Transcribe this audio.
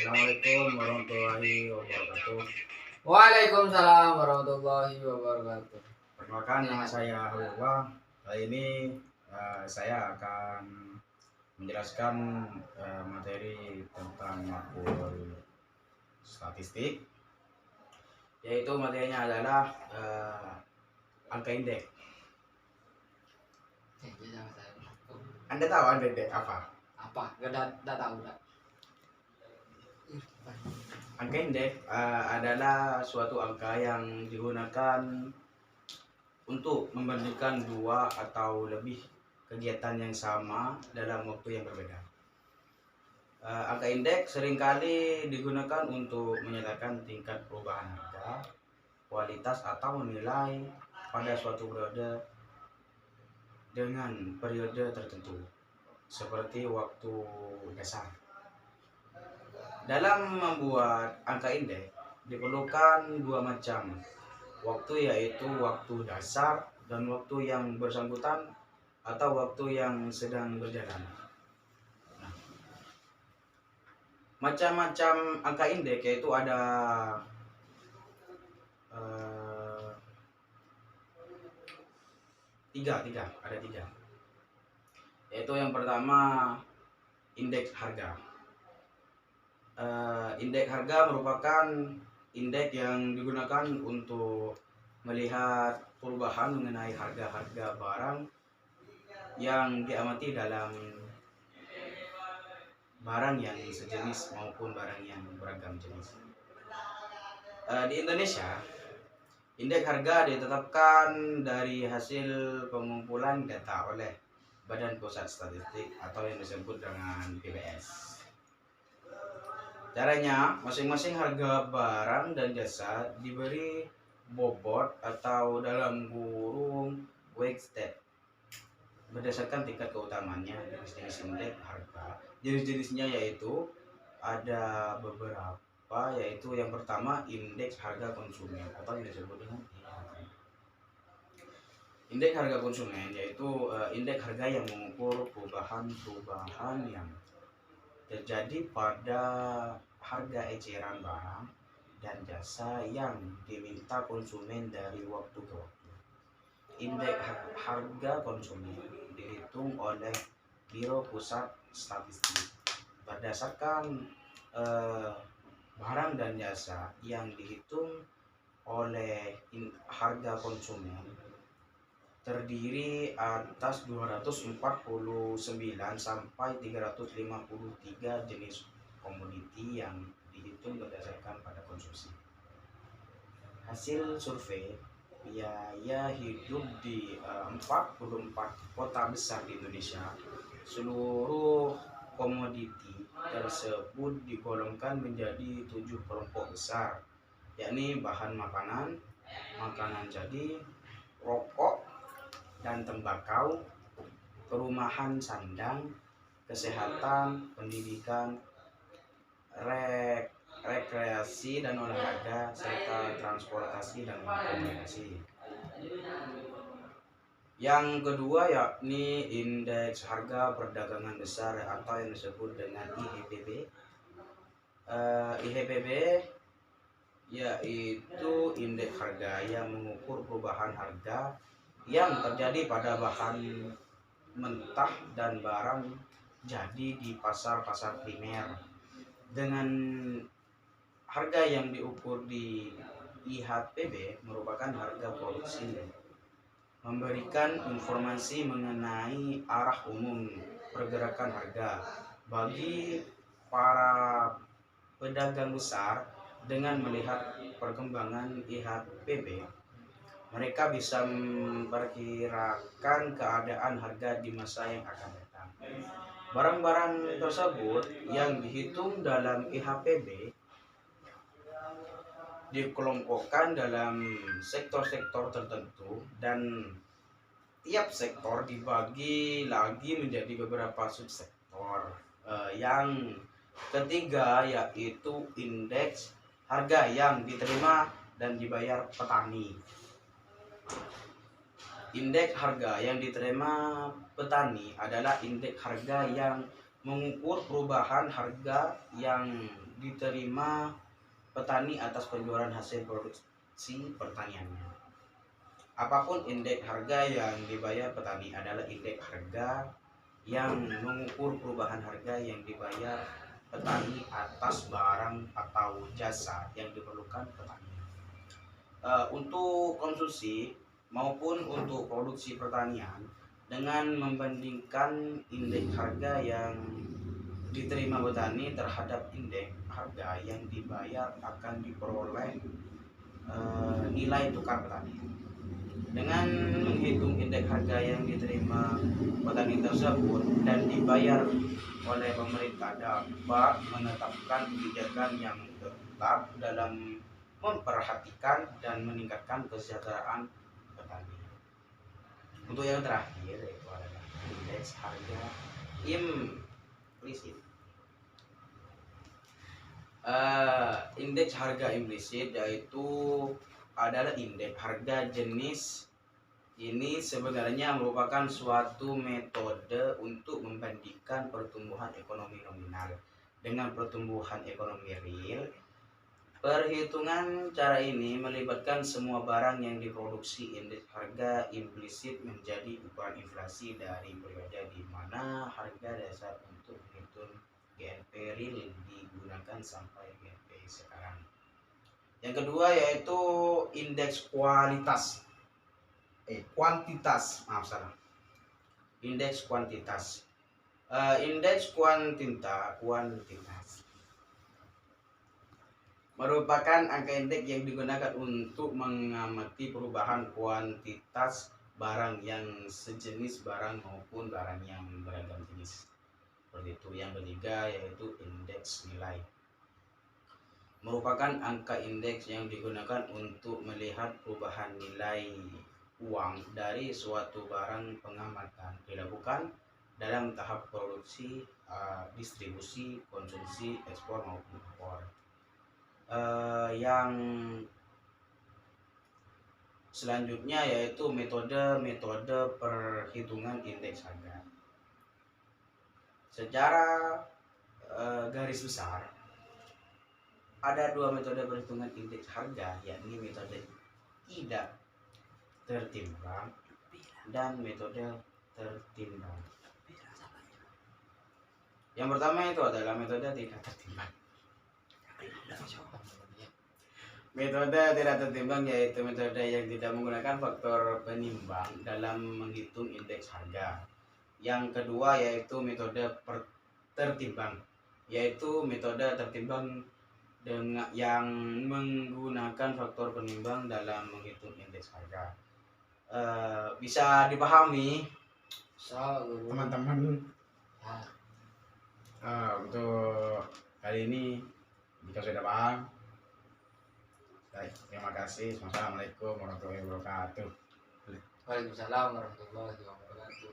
Assalamualaikum warahmatullahi wabarakatuh. Waalaikumsalam warahmatullahi wabarakatuh. Perkenalkan, nama saya Habibullah. Kali ini saya akan menjelaskan materi tentang makul statistik, yaitu materinya adalah angka indeks. Anda tahu angka indeks apa? Apa? Gak tahu dah. Angka indeks adalah suatu angka yang digunakan untuk membandingkan dua atau lebih kegiatan yang sama dalam waktu yang berbeda. Angka indeks seringkali digunakan untuk menyatakan tingkat perubahan harga, kualitas atau nilai pada suatu periode dengan periode tertentu, seperti waktu dasar. Dalam membuat angka indeks diperlukan dua macam waktu, yaitu waktu dasar dan waktu yang bersangkutan atau waktu yang sedang berjalan. Macam-macam angka indeks yaitu ada tiga, yaitu yang pertama indeks harga. Indeks harga merupakan indeks yang digunakan untuk melihat perubahan mengenai harga-harga barang yang diamati dalam barang yang sejenis maupun barang yang beragam jenis. Di Indonesia, indeks harga ditetapkan dari hasil pengumpulan data oleh Badan Pusat Statistik atau yang disebut dengan PPS. Caranya, masing-masing harga barang dan jasa diberi bobot atau dalam kurung weighted berdasarkan tingkat keutamaannya. Jenis-jenis indeks harga, jenis-jenisnya yaitu ada beberapa, yaitu yang pertama indeks harga konsumen atau yang disebut dengan IHK. Indeks harga konsumen yaitu indeks harga yang mengukur perubahan yang terjadi pada harga eceran barang dan jasa yang diminta konsumen dari waktu ke waktu. Indeks harga konsumen dihitung oleh Biro Pusat Statistik berdasarkan barang dan jasa yang dihitung oleh harga konsumen terdiri atas 249 sampai 353 jenis komoditi yang dihitung berdasarkan pada konsumsi. Hasil survei biaya hidup di 44 kota besar di Indonesia. Seluruh komoditi tersebut digolongkan menjadi 7 kelompok besar, yakni bahan makanan, makanan jadi, rokok dan tembakau, perumahan sandang, kesehatan, pendidikan, rekreasi dan olahraga, serta transportasi dan komunikasi. Yang kedua yakni indeks harga perdagangan besar atau yang disebut dengan IHPB. IHPB yaitu indeks harga yang mengukur perubahan harga yang terjadi pada bahan mentah dan barang jadi di pasar-pasar primer. Dengan harga yang diukur di IHPB merupakan harga produksi, memberikan informasi mengenai arah umum pergerakan harga bagi para pedagang besar. Dengan melihat perkembangan IHPB, mereka bisa memperkirakan keadaan harga di masa yang akan datang. Barang-barang tersebut yang dihitung dalam IHPB dikelompokkan dalam sektor-sektor tertentu dan tiap sektor dibagi lagi menjadi beberapa subsektor. Yang ketiga yaitu indeks harga yang diterima dan dibayar petani. Indeks harga yang diterima petani adalah indeks harga yang mengukur perubahan harga yang diterima petani atas penjualan hasil produksi pertaniannya. Apapun indeks harga yang dibayar petani adalah indeks harga yang mengukur perubahan harga yang dibayar petani atas barang atau jasa yang diperlukan petani. Untuk konsumsi maupun untuk produksi pertanian, dengan membandingkan indeks harga yang diterima petani terhadap indeks harga yang dibayar akan diperoleh nilai tukar petani. Dengan menghitung indeks harga yang diterima petani tersebut dan dibayar oleh pemerintah dapat menetapkan kebijakan yang tetap dalam memperhatikan dan meningkatkan kesejahteraan petani. Untuk yang terakhir yaitu adalah indeks harga implisit. Indeks harga implisit yaitu adalah indeks harga jenis ini sebenarnya merupakan suatu metode untuk membandingkan pertumbuhan ekonomi nominal dengan pertumbuhan ekonomi real. Perhitungan cara ini melibatkan semua barang yang diproduksi. Indeks harga implisit menjadi ukuran inflasi dari periode di mana harga dasar untuk menghitung GNP real digunakan sampai GNP sekarang. Yang kedua yaitu indeks kuantitas. Indeks kuantitas. Indeks kuantitas merupakan angka indeks yang digunakan untuk mengamati perubahan kuantitas barang yang sejenis barang maupun barang yang beragam jenis. Seperti itu. Yang ketiga yaitu indeks nilai. Merupakan angka indeks yang digunakan untuk melihat perubahan nilai uang dari suatu barang. Pengamatan dilakukan dalam tahap produksi, distribusi, konsumsi, ekspor maupun impor. Yang selanjutnya yaitu metode perhitungan indeks harga. Secara garis besar ada dua metode perhitungan indeks harga, yakni metode tidak tertimbang dan metode tertimbang. Yang pertama itu adalah metode tidak tertimbang. Metode tidak tertimbang yaitu metode yang tidak menggunakan faktor penimbang dalam menghitung indeks harga. Yang kedua yaitu metode tertimbang, yaitu metode tertimbang dengan yang menggunakan faktor penimbang dalam menghitung indeks harga. Bisa dipahami teman-teman? Untuk kali ini jika sudah paham, baik, terima kasih. Assalamualaikum warahmatullahi wabarakatuh. Waalaikumsalam warahmatullahi wabarakatuh.